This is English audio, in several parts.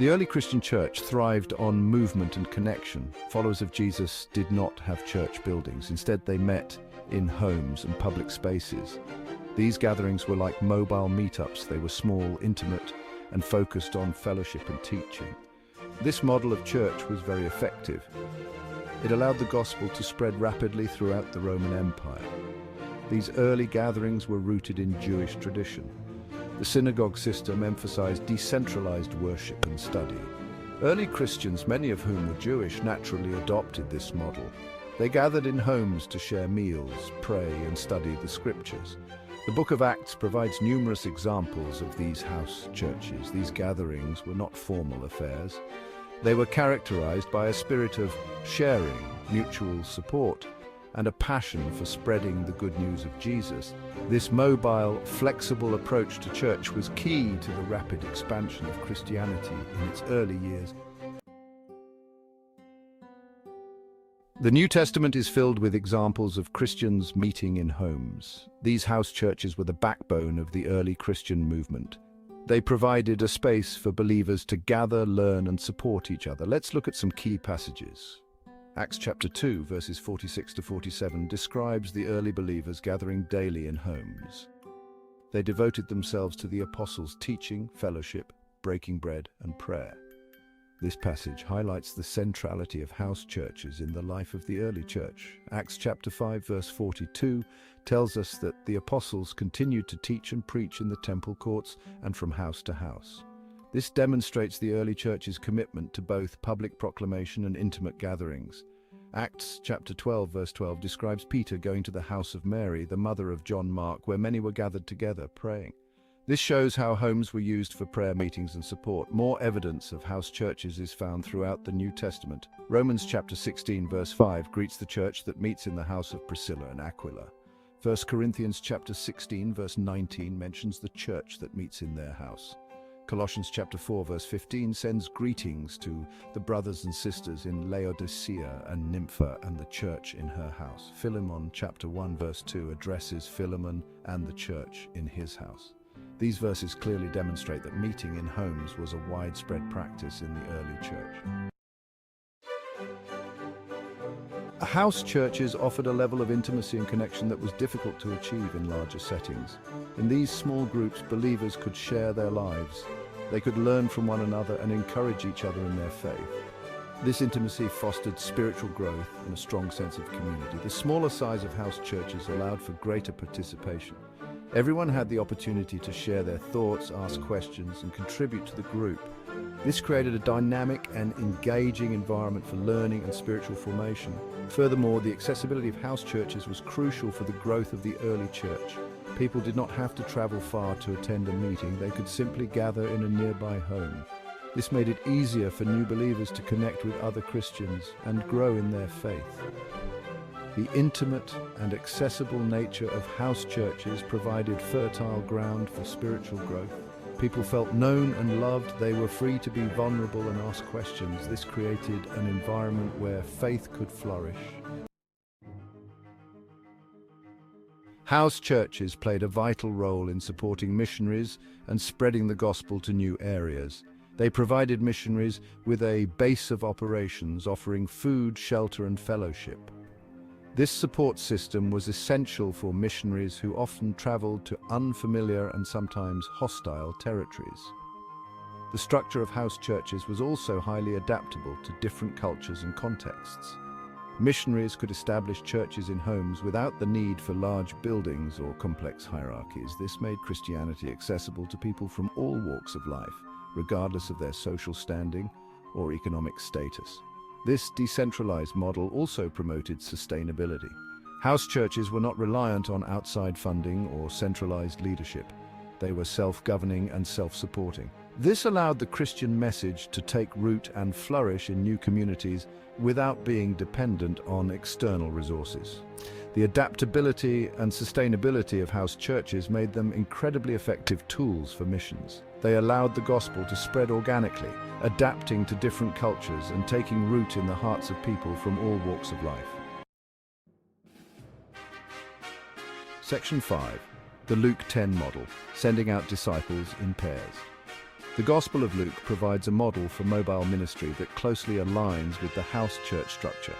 The early Christian church thrived on movement and connection. Followers of Jesus did not have church buildings. Instead, they met in homes and public spaces. These gatherings were like mobile meetups. They were small, intimate, and focused on fellowship and teaching. This model of church was very effective. It allowed the gospel to spread rapidly throughout the Roman Empire. These early gatherings were rooted in Jewish tradition. The synagogue system emphasized decentralized worship and study. Early Christians, many of whom were Jewish, naturally adopted this model. They gathered in homes to share meals, pray, and study the scriptures. The Book of Acts provides numerous examples of these house churches. These gatherings were not formal affairs. They were characterized by a spirit of sharing, mutual support, and a passion for spreading the good news of Jesus. This mobile, flexible approach to church was key to the rapid expansion of Christianity in its early years. The New Testament is filled with examples of Christians meeting in homes. These house churches were the backbone of the early Christian movement. They provided a space for believers to gather, learn, and support each other. Let's look at some key passages. Acts chapter 2, verses 46 to 47, describes the early believers gathering daily in homes. They devoted themselves to the apostles' teaching, fellowship, breaking bread, and prayer. This passage highlights the centrality of house churches in the life of the early church. Acts chapter 5, verse 42, tells us that the apostles continued to teach and preach in the temple courts and from house to house. This demonstrates the early church's commitment to both public proclamation and intimate gatherings. Acts chapter 12, verse 12 describes Peter going to the house of Mary, the mother of John Mark, where many were gathered together praying. This shows how homes were used for prayer meetings and support. More evidence of house churches is found throughout the New Testament. Romans chapter 16, verse 5 greets the church that meets in the house of Priscilla and Aquila. 1 Corinthians chapter 16, verse 19 mentions the church that meets in their house. Colossians chapter 4, verse 15 sends greetings to the brothers and sisters in Laodicea and Nympha and the church in her house. Philemon chapter 1, verse 2 addresses Philemon and the church in his house. These verses clearly demonstrate that meeting in homes was a widespread practice in the early church. House churches offered a level of intimacy and connection that was difficult to achieve in larger settings. In these small groups, believers could share their lives. They could learn from one another and encourage each other in their faith. This intimacy fostered spiritual growth and a strong sense of community. The smaller size of house churches allowed for greater participation. Everyone had the opportunity to share their thoughts, ask questions, and contribute to the group. This created a dynamic and engaging environment for learning and spiritual formation. Furthermore, the accessibility of house churches was crucial for the growth of the early church. People did not have to travel far to attend a meeting. They could simply gather in a nearby home. This made it easier for new believers to connect with other Christians and grow in their faith. The intimate and accessible nature of house churches provided fertile ground for spiritual growth. People felt known and loved. They were free to be vulnerable and ask questions. This created an environment where faith could flourish. House churches played a vital role in supporting missionaries and spreading the gospel to new areas. They provided missionaries with a base of operations, offering food, shelter, and fellowship. This support system was essential for missionaries who often traveled to unfamiliar and sometimes hostile territories. The structure of house churches was also highly adaptable to different cultures and contexts. Missionaries could establish churches in homes without the need for large buildings or complex hierarchies. This made Christianity accessible to people from all walks of life, regardless of their social standing or economic status. This decentralized model also promoted sustainability. House churches were not reliant on outside funding or centralized leadership. They were self-governing and self-supporting. This allowed the Christian message to take root and flourish in new communities without being dependent on external resources. The adaptability and sustainability of house churches made them incredibly effective tools for missions. They allowed the gospel to spread organically, adapting to different cultures and taking root in the hearts of people from all walks of life. Section 5. The Luke 10 model, sending out disciples in pairs. The Gospel of Luke provides a model for mobile ministry that closely aligns with the house church structure.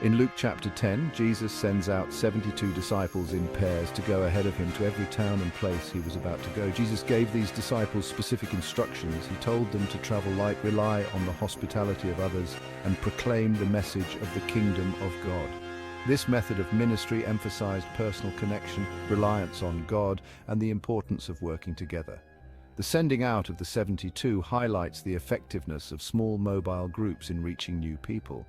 In Luke chapter 10, Jesus sends out 72 disciples in pairs to go ahead of him to every town and place he was about to go. Jesus gave these disciples specific instructions. He told them to travel light, rely on the hospitality of others, and proclaim the message of the kingdom of God. This method of ministry emphasized personal connection, reliance on God, and the importance of working together. The sending out of the 72 highlights the effectiveness of small mobile groups in reaching new people.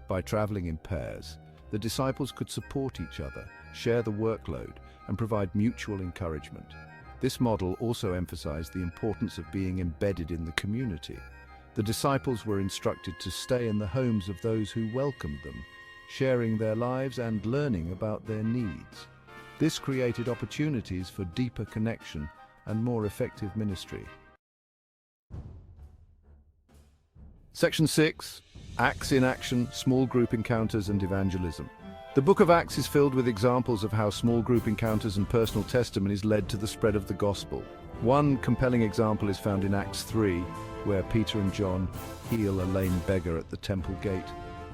By traveling in pairs, the disciples could support each other, share the workload, and provide mutual encouragement. This model also emphasized the importance of being embedded in the community. The disciples were instructed to stay in the homes of those who welcomed them, sharing their lives and learning about their needs. This created opportunities for deeper connection and more effective ministry. Section 6. Acts in Action, Small Group Encounters and Evangelism. The book of Acts is filled with examples of how small group encounters and personal testimonies led to the spread of the gospel. One compelling example is found in Acts 3, where Peter and John heal a lame beggar at the temple gate.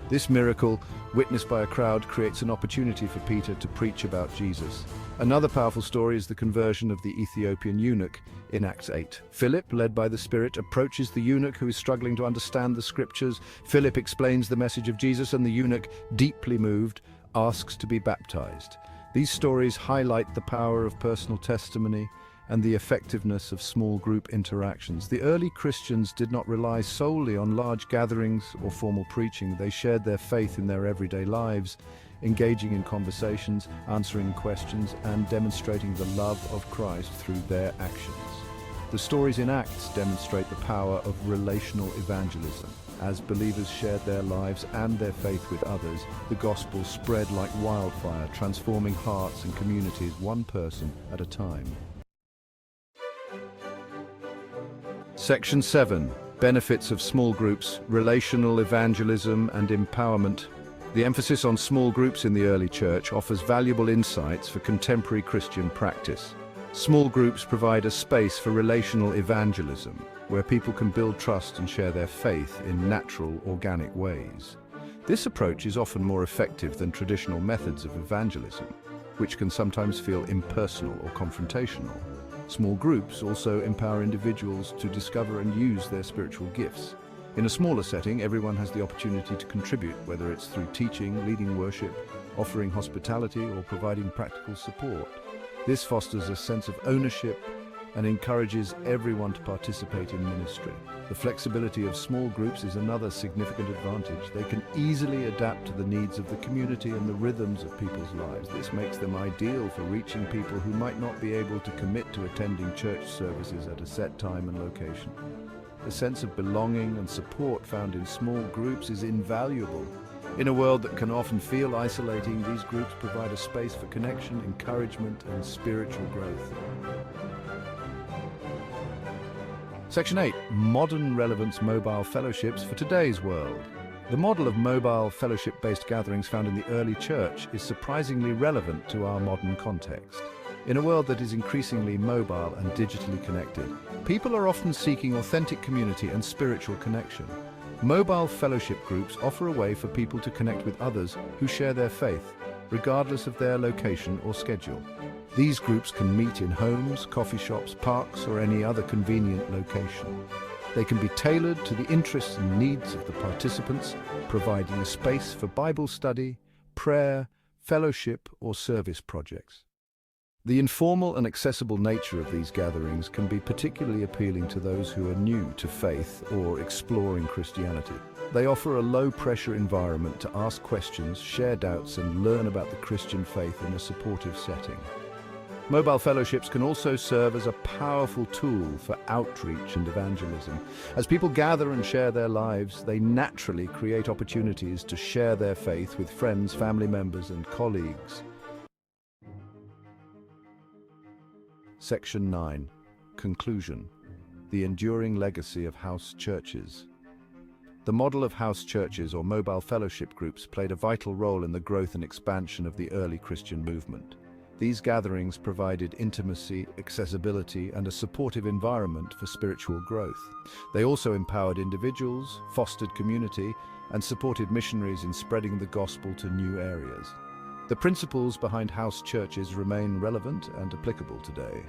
This miracle, witnessed by a crowd, creates an opportunity for Peter to preach about Jesus. Another powerful story is the conversion of the Ethiopian eunuch in Acts 8. Philip, led by the Spirit, approaches the eunuch who is struggling to understand the scriptures. Philip explains the message of Jesus, and the eunuch, deeply moved, asks to be baptized. These stories highlight the power of personal testimony and the effectiveness of small group interactions. The early Christians did not rely solely on large gatherings or formal preaching. They shared their faith in their everyday lives, engaging in conversations, answering questions, and demonstrating the love of Christ through their actions. The stories in Acts demonstrate the power of relational evangelism. As believers shared their lives and their faith with others, the gospel spread like wildfire, transforming hearts and communities one person at a time. Section 7. Benefits of small groups, relational evangelism and empowerment. The emphasis on small groups in the early church offers valuable insights for contemporary Christian practice. Small groups provide a space for relational evangelism, where people can build trust and share their faith in natural, organic ways. This approach is often more effective than traditional methods of evangelism, which can sometimes feel impersonal or confrontational. Small groups also empower individuals to discover and use their spiritual gifts. In a smaller setting, everyone has the opportunity to contribute, whether it's through teaching, leading worship, offering hospitality, or providing practical support. This fosters a sense of ownership and encourages everyone to participate in ministry. The flexibility of small groups is another significant advantage. They can easily adapt to the needs of the community and the rhythms of people's lives. This makes them ideal for reaching people who might not be able to commit to attending church services at a set time and location. The sense of belonging and support found in small groups is invaluable. In a world that can often feel isolating, these groups provide a space for connection, encouragement, and spiritual growth. Section 8. Modern relevance mobile fellowships for today's world. The model of mobile fellowship-based gatherings found in the early church is surprisingly relevant to our modern context. In a world that is increasingly mobile and digitally connected, people are often seeking authentic community and spiritual connection. Mobile fellowship groups offer a way for people to connect with others who share their faith, regardless of their location or schedule. These groups can meet in homes, coffee shops, parks, or any other convenient location. They can be tailored to the interests and needs of the participants, providing a space for Bible study, prayer, fellowship, or service projects. The informal and accessible nature of these gatherings can be particularly appealing to those who are new to faith or exploring Christianity. They offer a low-pressure environment to ask questions, share doubts, and learn about the Christian faith in a supportive setting. Mobile fellowships can also serve as a powerful tool for outreach and evangelism. As people gather and share their lives, they naturally create opportunities to share their faith with friends, family members, and colleagues. Section 9. Conclusion. The enduring legacy of house churches. The model of house churches or mobile fellowship groups played a vital role in the growth and expansion of the early Christian movement. These gatherings provided intimacy, accessibility, and a supportive environment for spiritual growth. They also empowered individuals, fostered community, and supported missionaries in spreading the gospel to new areas. The principles behind house churches remain relevant and applicable today.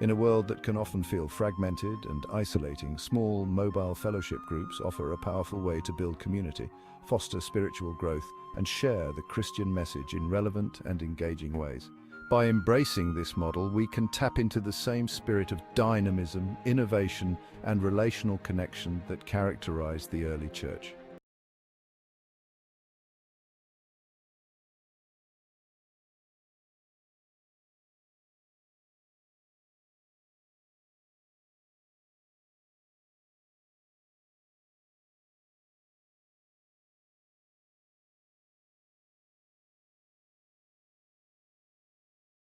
In a world that can often feel fragmented and isolating, small, mobile fellowship groups offer a powerful way to build community, foster spiritual growth, and share the Christian message in relevant and engaging ways. By embracing this model, we can tap into the same spirit of dynamism, innovation, and relational connection that characterized the early church.